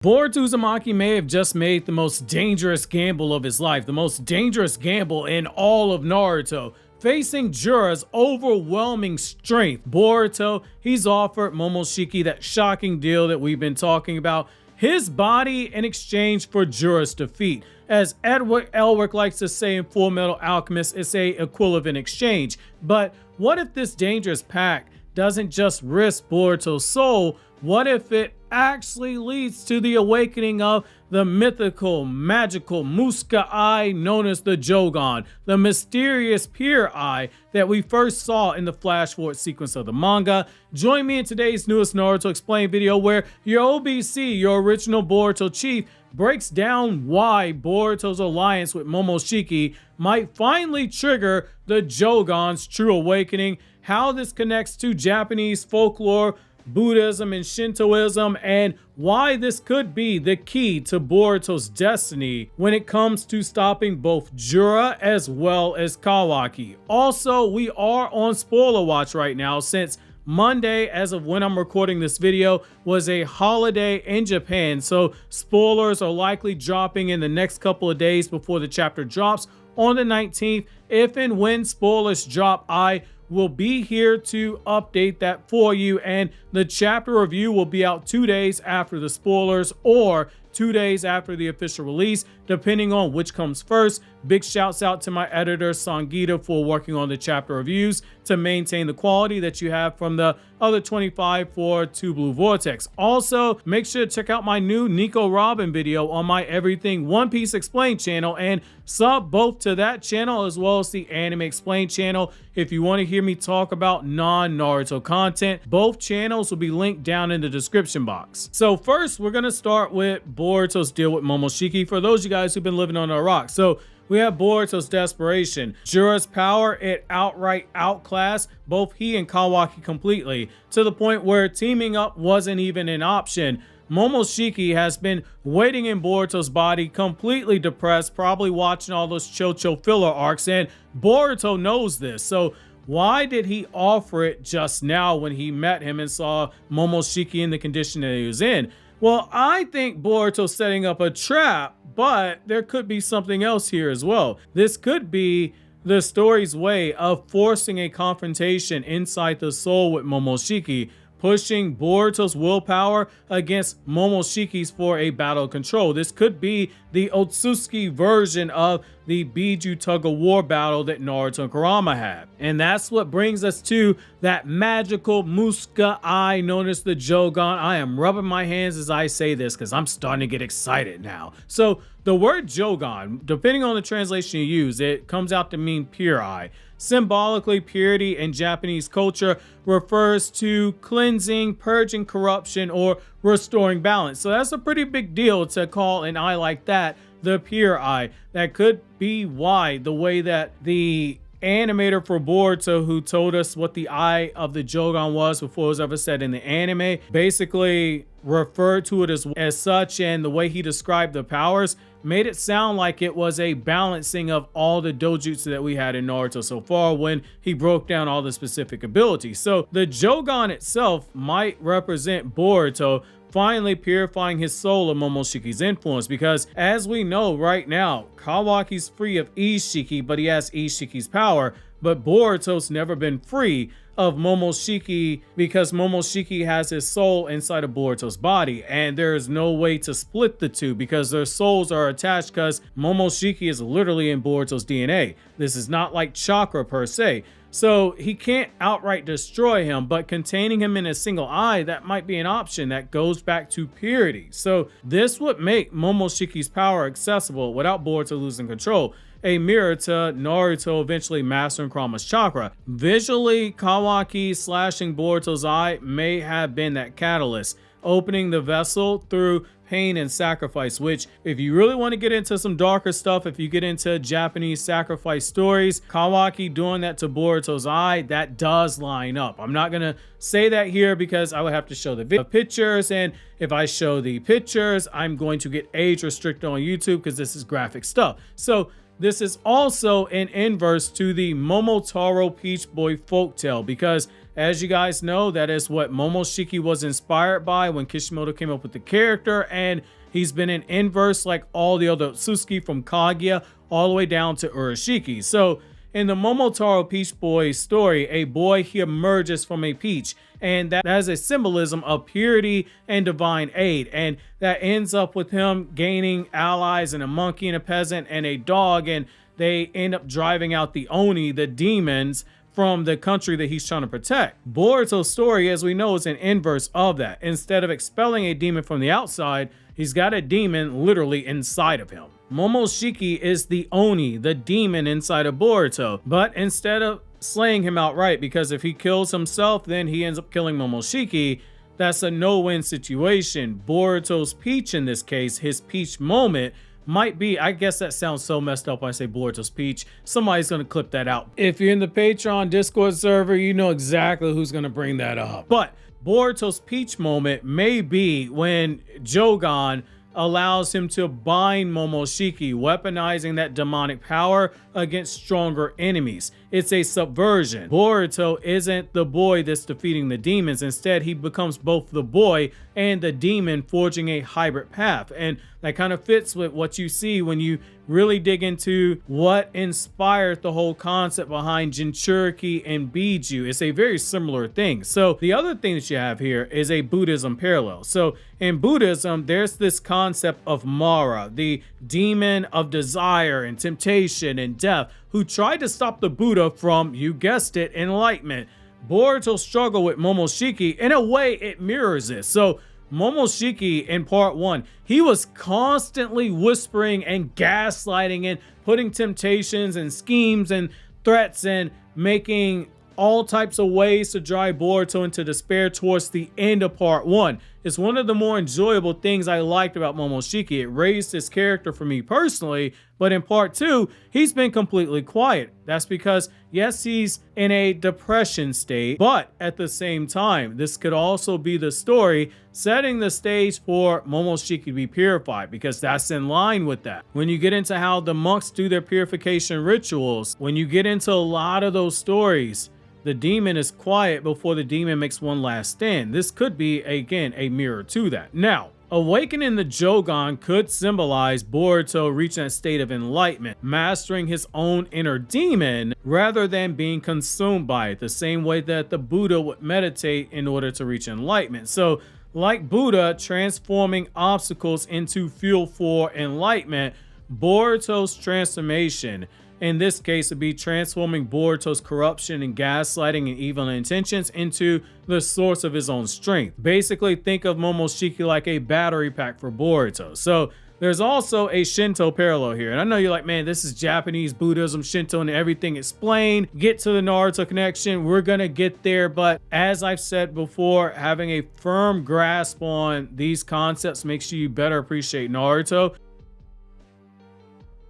Boruto Uzumaki may have just made the most dangerous gamble of his life, the most dangerous gamble in all of Naruto. Facing Jura's overwhelming strength, Boruto, he's offered Momoshiki that shocking deal that we've been talking about, his body in exchange for Jura's defeat. As Edward Elric likes to say in Full Metal Alchemist, it's a equivalent exchange. But what if this dangerous pact doesn't just risk Boruto's soul? What if it actually leads to the awakening of the mythical, magical Muska Eye known as the Jogan, the mysterious pure eye that we first saw in the flash forward sequence of the manga? Join me in today's newest Naruto Explained video where your OBC, your original Boruto chief, breaks down why Boruto's alliance with Momoshiki might finally trigger the Jogan's true awakening, how this connects to Japanese folklore, Buddhism and Shintoism, and why this could be the key to Boruto's destiny when it comes to stopping both Jura as well as Kawaki. Also, we are on spoiler watch right now since Monday, as of when I'm recording this video, was a holiday in Japan, so spoilers are likely dropping in the next couple of days before the chapter drops on the 19th. If and when spoilers drop, I will be here to update that for you, and the chapter review will be out 2 days after the spoilers or 2 days after the official release, depending on which comes first. Big shouts out to my editor Sangita for working on the chapter reviews to maintain the quality that you have from the other 25 for Two Blue Vortex. Also, make sure to check out my new Nico Robin video on my Everything One Piece Explained channel, and sub both to that channel as well as the Anime Explained channel if you want to hear me talk about non-Naruto content. Both channels will be linked down in the description box. So first, we're going to start with Boruto's deal with Momoshiki for those of you guys who've been living on a rock. So we have Boruto's desperation. Jura's power, it outright outclassed both he and Kawaki completely, to the point where teaming up wasn't even an option. Momoshiki has been waiting in Boruto's body, completely depressed, probably watching all those Chocho filler arcs, and Boruto knows this. So why did he offer it just now when he met him and saw Momoshiki in the condition that he was in? Well, I think Boruto's setting up a trap, but there could be something else here as well. This could be the story's way of forcing a confrontation inside the soul with Momoshiki, pushing Boruto's willpower against Momoshiki's for a battle control. This could be the Otsutsuki version of the Biju tug-of-war battle that Naruto and Kurama had. And that's what brings us to that magical Muska Eye known as the Jogan. I am rubbing my hands as I say this because I'm starting to get excited now. So the word Jogan, depending on the translation you use, it comes out to mean pure eye. Symbolically, purity in Japanese culture refers to cleansing, purging corruption, or restoring balance. So that's a pretty big deal to call an eye like that the pure eye. That could be why the way that the animator for Boruto, who told us what the eye of the Jogan was before it was ever said in the anime, basically referred to it as such, and the way he described the powers made it sound like it was a balancing of all the dojutsu that we had in Naruto so far when he broke down all the specific abilities. So the Jogan itself might represent Boruto finally purifying his soul of Momoshiki's influence, because as we know right now, Kawaki's free of Ishiki, but he has Ishiki's power, but Boruto's never been free of Momoshiki because Momoshiki has his soul inside of Boruto's body, and there is no way to split the two because their souls are attached, because Momoshiki is literally in Boruto's DNA. This is not like chakra per se. So he can't outright destroy him, but containing him in a single eye, that might be an option that goes back to purity. So this would make Momoshiki's power accessible without Boruto losing control, a mirror to Naruto eventually mastering Kurama's chakra. Visually, Kawaki slashing Boruto's eye may have been that catalyst, opening the vessel through pain and sacrifice, which, if you really want to get into some darker stuff, if you get into Japanese sacrifice stories, Kawaki doing that to Boruto's eye, that does line up. I'm not gonna say that here because I would have to show the pictures, and if I show the pictures, I'm going to get age restricted on YouTube because this is graphic stuff. So this is also an inverse to the Momotaro Peach Boy folktale, because As you guys know, that is what Momoshiki was inspired by when Kishimoto came up with the character, and he's been in inverse like all the other Otsutsuki from Kaguya all the way down to Urashiki. So in the Momotaro Peach Boy story, a boy, he emerges from a peach, and that has a symbolism of purity and divine aid, and that ends up with him gaining allies and a monkey and a peasant and a dog, and they end up driving out the Oni, the demons, from the country that he's trying to protect. Boruto's story, as we know, is an inverse of that. Instead of expelling a demon from the outside, he's got a demon literally inside of him. Momoshiki is the Oni, the demon inside of Boruto, but instead of slaying him outright, because if he kills himself, then he ends up killing Momoshiki, that's a no-win situation. Boruto's peach in this case, his peach moment, might be, I guess that sounds so messed up when I say Boruto's peach. Somebody's gonna clip that out. If you're in the Patreon Discord server, you know exactly who's gonna bring that up. But Boruto's peach moment may be when Jogan allows him to bind Momoshiki, weaponizing that demonic power against stronger enemies. It's a subversion. Boruto isn't the boy that's defeating the demons. Instead, he becomes both the boy and the demon, forging a hybrid path. And that kind of fits with what you see when you really dig into what inspired the whole concept behind Jinchuriki and Biju. It's a very similar thing. So the other thing that you have here is a Buddhism parallel. So in Buddhism, there's this concept of Mara, the demon of desire and temptation and death, who tried to stop the Buddha from, you guessed it, enlightenment. Boruto's struggle with Momoshiki, in a way, it mirrors this. So Momoshiki in part 1, he was constantly whispering and gaslighting and putting temptations and schemes and threats and making all types of ways to drive Boruto into despair towards the end of part 1. It's one of the more enjoyable things I liked about Momoshiki. It raised his character for me personally, but in part 2, he's been completely quiet. That's because, yes, he's in a depression state, but at the same time, this could also be the story setting the stage for Momoshiki to be purified, because that's in line with that. When you get into how the monks do their purification rituals, when you get into a lot of those stories, the demon is quiet before the demon makes one last stand. This could be, again, a mirror to that. Now, awakening the Jogan could symbolize Boruto reaching a state of enlightenment, mastering his own inner demon rather than being consumed by it, the same way that the Buddha would meditate in order to reach enlightenment. So, like Buddha transforming obstacles into fuel for enlightenment, Boruto's transformation, in this case, would be transforming Boruto's corruption and gaslighting and evil intentions into the source of his own strength. Basically, think of Momoshiki like a battery pack for Boruto. So there's also a Shinto parallel here. And I know you're like, man, this is Japanese, Buddhism, Shinto, and everything explained. Get to the Naruto connection. We're going to get there. But as I've said before, having a firm grasp on these concepts makes you better appreciate Naruto.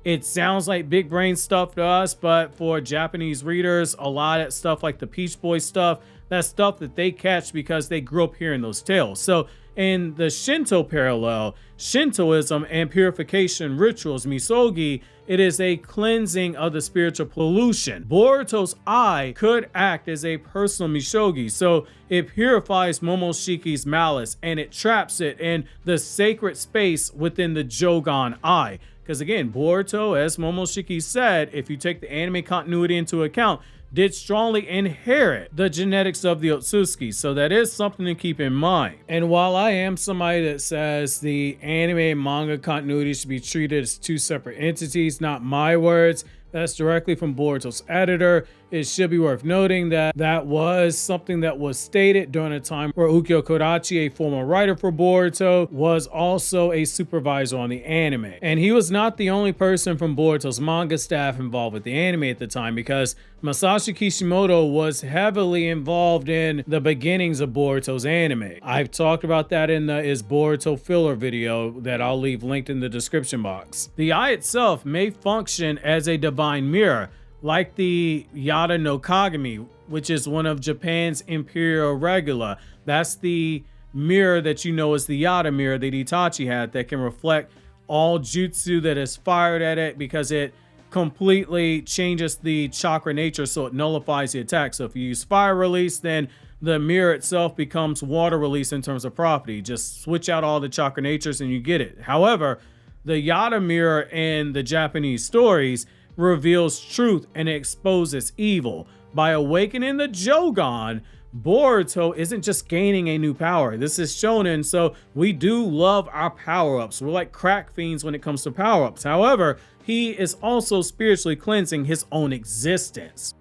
It sounds like big brain stuff to us, but for Japanese readers, a lot of stuff like the Peach Boy stuff, that's stuff that they catch because they grew up hearing those tales. So in the Shinto parallel, Shintoism and purification rituals, misogi, it is a cleansing of the spiritual pollution. Boruto's eye could act as a personal misogi, so it purifies Momoshiki's malice and it traps it in the sacred space within the Jogan eye. Because again, Boruto, as Momoshiki said, if you take the anime continuity into account, did strongly inherit the genetics of the Otsutsuki. So that is something to keep in mind. And while I am somebody that says the anime and manga continuity should be treated as two separate entities, not my words, that's directly from Boruto's editor. It should be worth noting that that was something that was stated during a time where Ukyo Kodachi, a former writer for Boruto, was also a supervisor on the anime. And he was not the only person from Boruto's manga staff involved with the anime at the time, because Masashi Kishimoto was heavily involved in the beginnings of Boruto's anime. I've talked about that in the Is Boruto filler video that I'll leave linked in the description box. The eye itself may function as a divine mirror, like the Yada no Kagami, which is one of Japan's imperial regula. That's the mirror that you know as the Yada mirror that Itachi had, that can reflect all jutsu that is fired at it, because it completely changes the chakra nature, so it nullifies the attack. So if you use fire release, then the mirror itself becomes water release in terms of property. Just switch out all the chakra natures and you get it. However, the Yada mirror in the Japanese stories reveals truth and exposes evil. By awakening the Jogan, Boruto isn't just gaining a new power. This is shonen, so we do love our power-ups. We're like crack fiends when it comes to power-ups. However, he is also spiritually cleansing his own existence.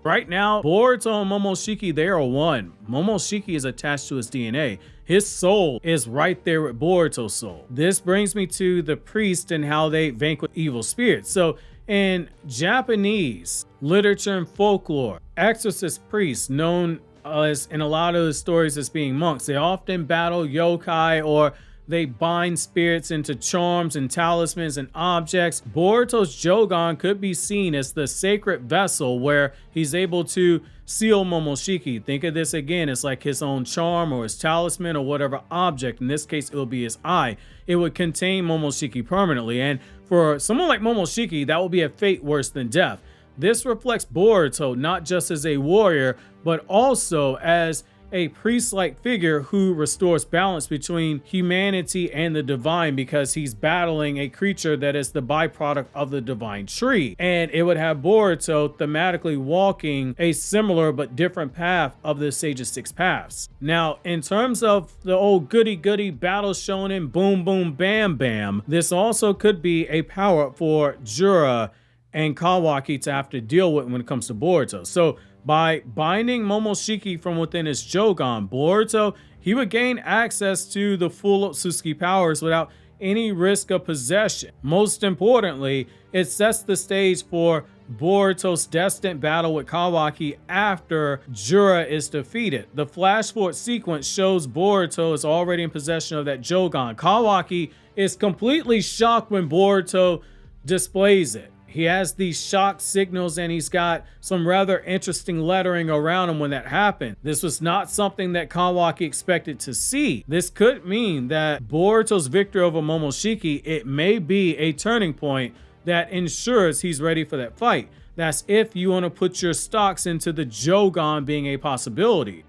Right now, Boruto and Momoshiki, they are one. Momoshiki is attached to his DNA. His soul is right there with Boruto's soul. This brings me to the priest and how they vanquish evil spirits. So in Japanese literature and folklore, exorcist priests, known as in a lot of the stories as being monks, they often battle yokai, or they bind spirits into charms and talismans and objects. Boruto's Jogan could be seen as the sacred vessel where he's able to seal Momoshiki. Think of this again, it's like his own charm or his talisman or whatever object. In this case, it will be his eye. It would contain Momoshiki permanently. And for someone like Momoshiki, that will be a fate worse than death. This reflects Boruto not just as a warrior, but also as a priest-like figure who restores balance between humanity and the divine, because he's battling a creature that is the byproduct of the divine tree. And it would have Boruto thematically walking a similar but different path of the Sage's Six Paths. Now, in terms of the old goody-goody battle shonen boom boom bam bam, this also could be a power-up for Jura and Kawaki to have to deal with when it comes to Boruto. So by binding Momoshiki from within his Jogan, Boruto, he would gain access to the full Otsutsuki powers without any risk of possession. Most importantly, it sets the stage for Boruto's destined battle with Kawaki after Jura is defeated. The flash forward sequence shows Boruto is already in possession of that Jogan. Kawaki is completely shocked when Boruto displays it. He has these shock signals and he's got some rather interesting lettering around him when that happened. This was not something that Kawaki expected to see. This could mean that Boruto's victory over Momoshiki, it may be a turning point that ensures he's ready for that fight. That's if you want to put your stocks into the Jogan being a possibility.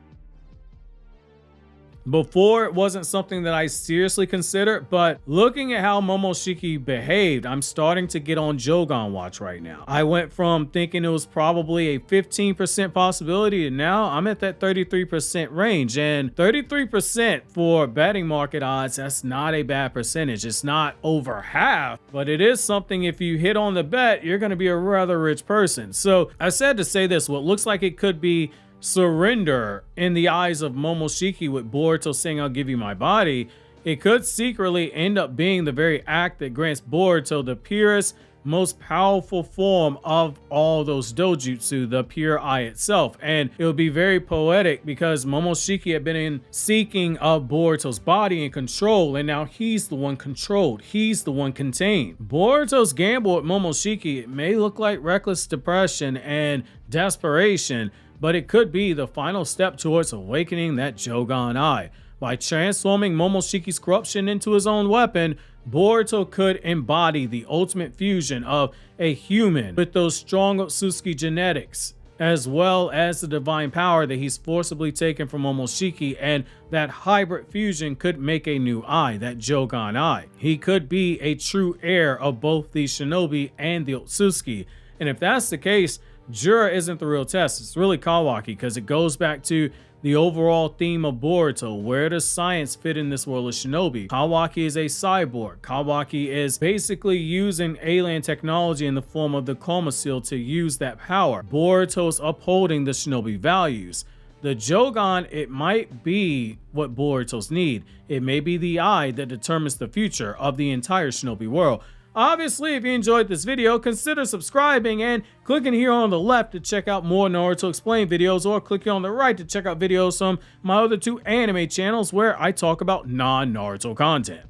Before, it wasn't something that I seriously considered, but looking at how Momoshiki behaved, I'm starting to get on Jogan watch right now. I went from thinking it was probably a 15% possibility, and now I'm at that 33% range. And 33% for betting market odds, that's not a bad percentage. It's not over half, but it is something. If you hit on the bet, you're going to be a rather rich person. So I said to say this, what looks like it could be surrender in the eyes of Momoshiki with Boruto saying, "I'll give you my body," it could secretly end up being the very act that grants Boruto the purest, most powerful form of all those dojutsu, the pure eye itself. And it would be very poetic because Momoshiki had been in seeking of Boruto's body and control, and now he's the one controlled, he's the one contained. Boruto's gamble with Momoshiki, it may look like reckless depression and desperation, but it could be the final step towards awakening that Jogan eye. By transforming Momoshiki's corruption into his own weapon, Boruto could embody the ultimate fusion of a human with those strong Otsutsuki genetics, as well as the divine power that he's forcibly taken from Momoshiki, and that hybrid fusion could make a new eye, that Jogan eye. He could be a true heir of both the shinobi and the Otsutsuki, and if that's the case, Jura isn't the real test, it's really Kawaki, because it goes back to the overall theme of Boruto. Where does science fit in this world of shinobi? Kawaki is a cyborg. Kawaki is basically using alien technology in the form of the Koma seal to use that power. Boruto's upholding the shinobi values. The Jogan, it might be what Boruto's need. It may be the eye that determines the future of the entire shinobi world. Obviously, if you enjoyed this video, consider subscribing and clicking here on the left to check out more Naruto Explained videos, or click here on the right to check out videos from my other two anime channels where I talk about non-Naruto content.